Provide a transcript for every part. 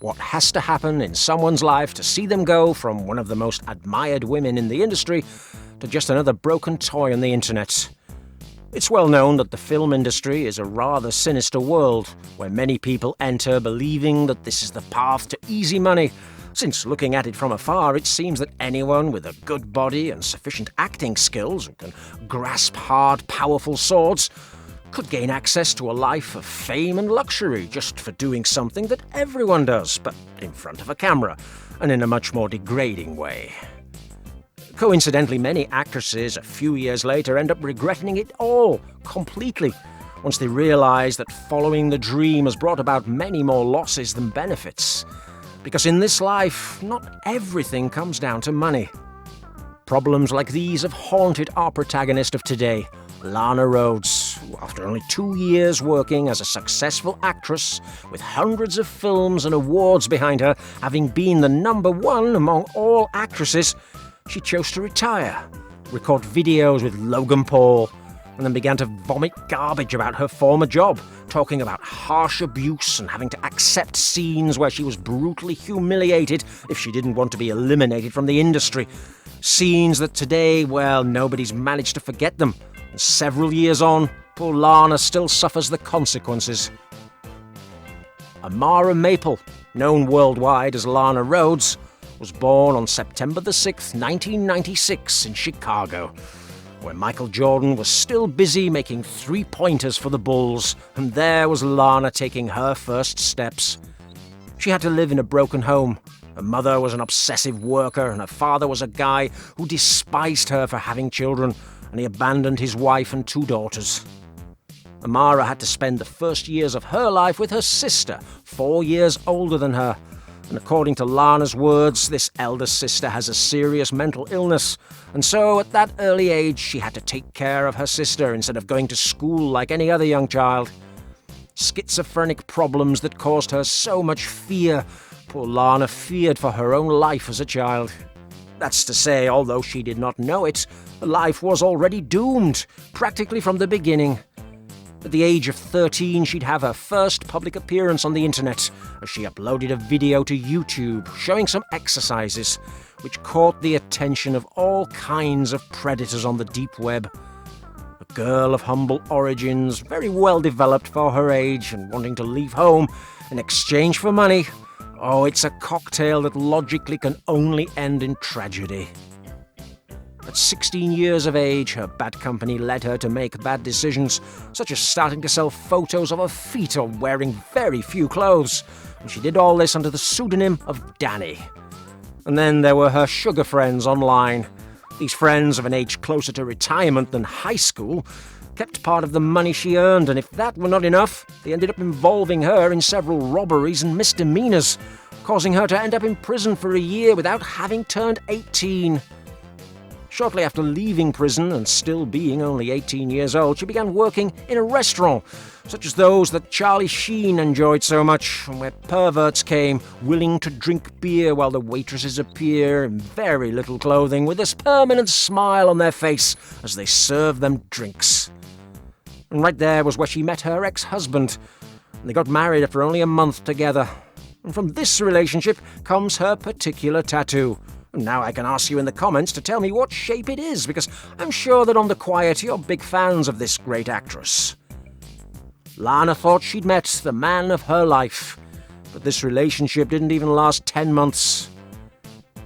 what has to happen in someone's life to see them go from one of the most admired women in the industry to just another broken toy on the internet. It's well known that the film industry is a rather sinister world, where many people enter believing that this is the path to easy money, since looking at it from afar, it seems that anyone with a good body and sufficient acting skills who can grasp hard, powerful swords could gain access to a life of fame and luxury just for doing something that everyone does, but in front of a camera, and in a much more degrading way. Coincidentally, many actresses a few years later end up regretting it all, completely, once they realize that following the dream has brought about many more losses than benefits. Because in this life, not everything comes down to money. Problems like these have haunted our protagonist of today, Lana Rhoades, who, after only 2 years working as a successful actress, with hundreds of films and awards behind her, having been the #1 among all actresses, she chose to retire, record videos with Logan Paul, and then began to vomit garbage about her former job, talking about harsh abuse and having to accept scenes where she was brutally humiliated if she didn't want to be eliminated from the industry. Scenes that today, well, nobody's managed to forget them. And several years on, poor Lana still suffers the consequences. Amara Maple, known worldwide as Lana Rhoades, was born on September the 6th, 1996 in Chicago, where Michael Jordan was still busy making three-pointers for the Bulls, and there was Lana taking her first steps. She had to live in a broken home. Her mother was an obsessive worker, and her father was a guy who despised her for having children, and he abandoned his wife and 2 daughters. Amara had to spend the first years of her life with her sister, 4 years older than her. And according to Lana's words, this elder sister has a serious mental illness, and so at that early age she had to take care of her sister instead of going to school like any other young child. Schizophrenic problems that caused her so much fear. Poor Lana feared for her own life as a child. That's to say, although she did not know it, her life was already doomed, practically from the beginning. At the age of 13, she'd have her first public appearance on the internet, as she uploaded a video to YouTube showing some exercises, which caught the attention of all kinds of predators on the deep web. A girl of humble origins, very well developed for her age, and wanting to leave home in exchange for money. Oh, it's a cocktail that logically can only end in tragedy. At 16 years of age, her bad company led her to make bad decisions, such as starting to sell photos of her feet or wearing very few clothes, and she did all this under the pseudonym of Danny. And then there were her sugar friends online. These friends, of an age closer to retirement than high school, kept part of the money she earned, and if that were not enough, they ended up involving her in several robberies and misdemeanors, causing her to end up in prison for a year without having turned 18. Shortly after leaving prison and still being only 18 years old, she began working in a restaurant, such as those that Charlie Sheen enjoyed so much, and where perverts came, willing to drink beer while the waitresses appear in very little clothing with this permanent smile on their face as they serve them drinks. And right there was where she met her ex-husband, and they got married after only a month together. And from this relationship comes her particular tattoo. And now I can ask you in the comments to tell me what shape it is, because I'm sure that on the quiet you're big fans of this great actress. Lana thought she'd met the man of her life, but this relationship didn't even last 10 months.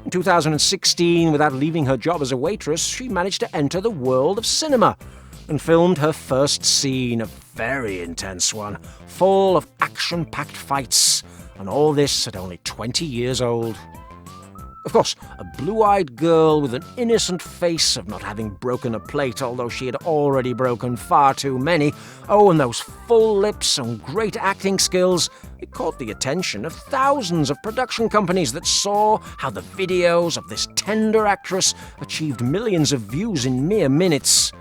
In 2016, without leaving her job as a waitress, she managed to enter the world of cinema and filmed her first scene, a very intense one, full of action-packed fights, and all this at only 20 years old. Of course, a blue-eyed girl with an innocent face of not having broken a plate, although she had already broken far too many. Oh, and those full lips and great acting skills. It caught the attention of thousands of production companies that saw how the videos of this tender actress achieved millions of views in mere minutes.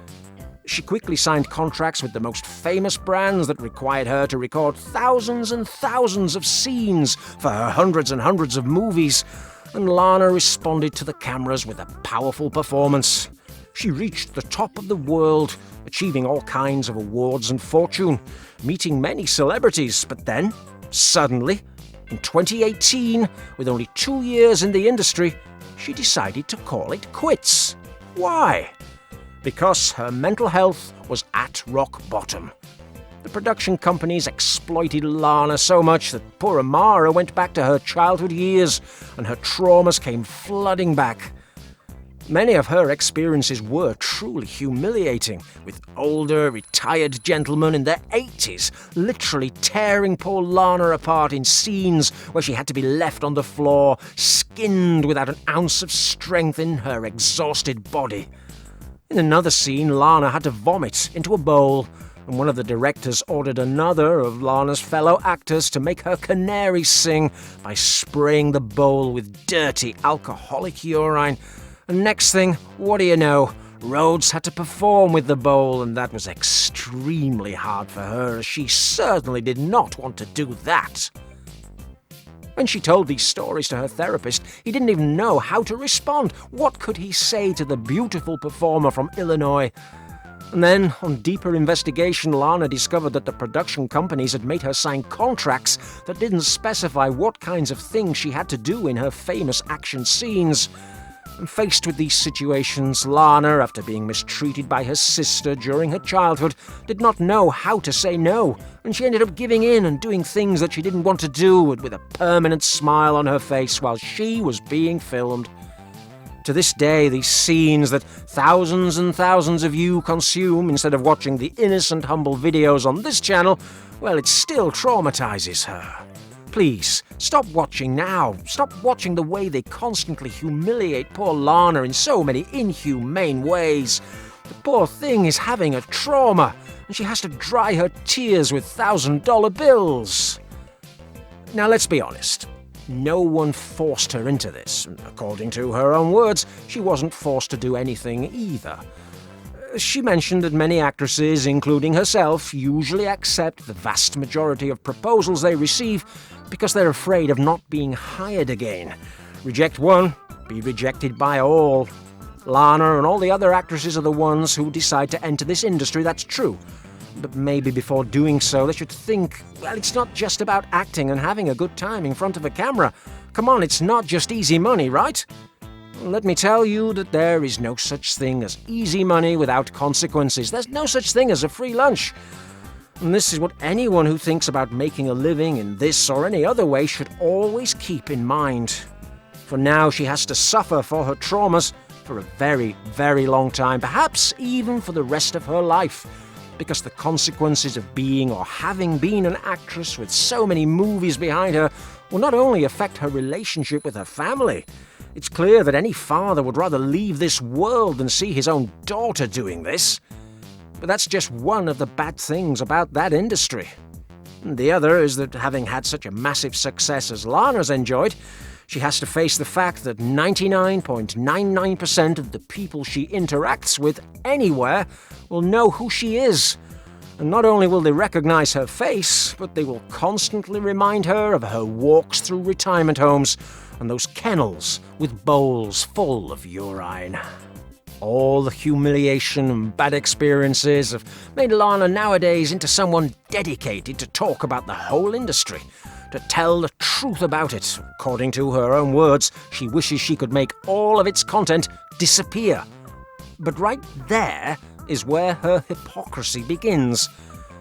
She quickly signed contracts with the most famous brands that required her to record thousands and thousands of scenes for her hundreds and hundreds of movies. And Lana responded to the cameras with a powerful performance. She reached the top of the world, achieving all kinds of awards and fortune, meeting many celebrities, but then, suddenly, In 2018, with only 2 years in the industry, she decided to call it quits. Why? Because her mental health was at rock bottom. The production companies exploited Lana so much that poor Amara went back to her childhood years, and her traumas came flooding back. Many of her experiences were truly humiliating, with older, retired gentlemen in their 80s literally tearing poor Lana apart in scenes where she had to be left on the floor, skinned without an ounce of strength in her exhausted body. In another scene, Lana had to vomit into a bowl, and one of the directors ordered another of Lana's fellow actors to make her canary sing by spraying the bowl with dirty, alcoholic urine. And next thing, what do you know, Rhoades had to perform with the bowl, and that was extremely hard for her, as she certainly did not want to do that. When she told these stories to her therapist, he didn't even know how to respond. What could he say to the beautiful performer from Illinois? And then, on deeper investigation, Lana discovered that the production companies had made her sign contracts that didn't specify what kinds of things she had to do in her famous action scenes. And faced with these situations, Lana, after being mistreated by her sister during her childhood, did not know how to say no, and she ended up giving in and doing things that she didn't want to do, with a permanent smile on her face while she was being filmed. To this day, these scenes that thousands and thousands of you consume instead of watching the innocent, humble videos on this channel, well, it still traumatizes her. Please, stop watching now. Stop watching the way they constantly humiliate poor Lana in so many inhumane ways. The poor thing is having a trauma, and she has to dry her tears with $1,000 bills. Now, let's be honest. No one forced her into this. According to her own words, she wasn't forced to do anything either. She mentioned that many actresses, including herself, usually accept the vast majority of proposals they receive because they're afraid of not being hired again. Reject one, be rejected by all. Lana and all the other actresses are the ones who decide to enter this industry, that's true. But maybe before doing so, they should think, well, it's not just about acting and having a good time in front of a camera. Come on, it's not just easy money, right? Let me tell you that there is no such thing as easy money without consequences. There's no such thing as a free lunch. And this is what anyone who thinks about making a living in this or any other way should always keep in mind. For now, she has to suffer for her traumas for a very, very long time, perhaps even for the rest of her life, because the consequences of being or having been an actress with so many movies behind her will not only affect her relationship with her family. It's clear that any father would rather leave this world than see his own daughter doing this. But that's just one of the bad things about that industry. And the other is that having had such a massive success as Lana's enjoyed, she has to face the fact that 99.99% of the people she interacts with anywhere will know who she is. And not only will they recognize her face, but they will constantly remind her of her walks through retirement homes and those kennels with bowls full of urine. All the humiliation and bad experiences have made Lana nowadays into someone dedicated to talk about the whole industry, to tell the truth about it. According to her own words, she wishes she could make all of its content disappear. But right there is where her hypocrisy begins.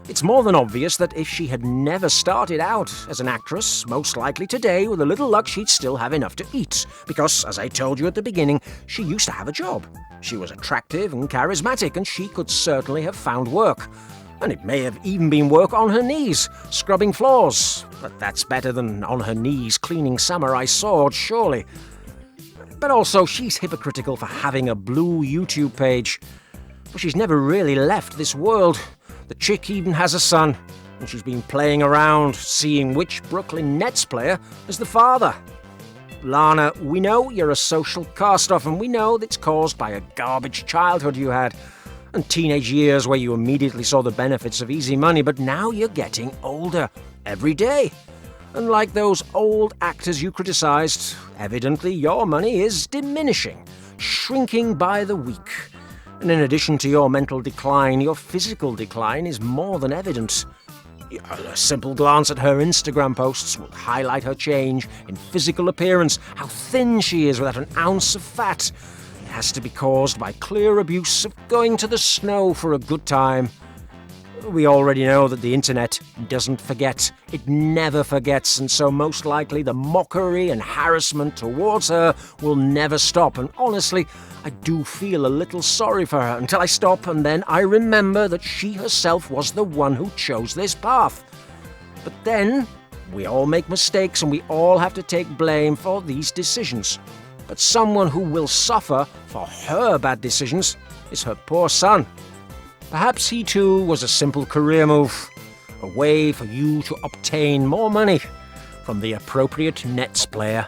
It's more than obvious that if she had never started out as an actress, most likely today, with a little luck, she'd still have enough to eat. Because, as I told you at the beginning, she used to have a job. She was attractive and charismatic, and she could certainly have found work. And it may have even been work on her knees, scrubbing floors. But that's better than on her knees cleaning samurai swords, surely. But also, she's hypocritical for having a blue YouTube page. But she's never really left this world. The chick even has a son, and she's been playing around, seeing which Brooklyn Nets player is the father. Lana, we know you're a social cast-off, and we know that's caused by a garbage childhood you had, and teenage years where you immediately saw the benefits of easy money, but now you're getting older, every day. And like those old actors you criticized, evidently your money is diminishing, shrinking by the week. And in addition to your mental decline, your physical decline is more than evident. A simple glance at her Instagram posts will highlight her change in physical appearance, how thin she is without an ounce of fat. It has to be caused by clear abuse of going to the snow for a good time. We already know that the internet doesn't forget. It never forgets, and so most likely the mockery and harassment towards her will never stop. And honestly, I do feel a little sorry for her until I stop, and then I remember that she herself was the one who chose this path. But then, we all make mistakes and we all have to take blame for these decisions. But someone who will suffer for her bad decisions is her poor son. Perhaps he too was a simple career move, a way for you to obtain more money from the appropriate Nets player.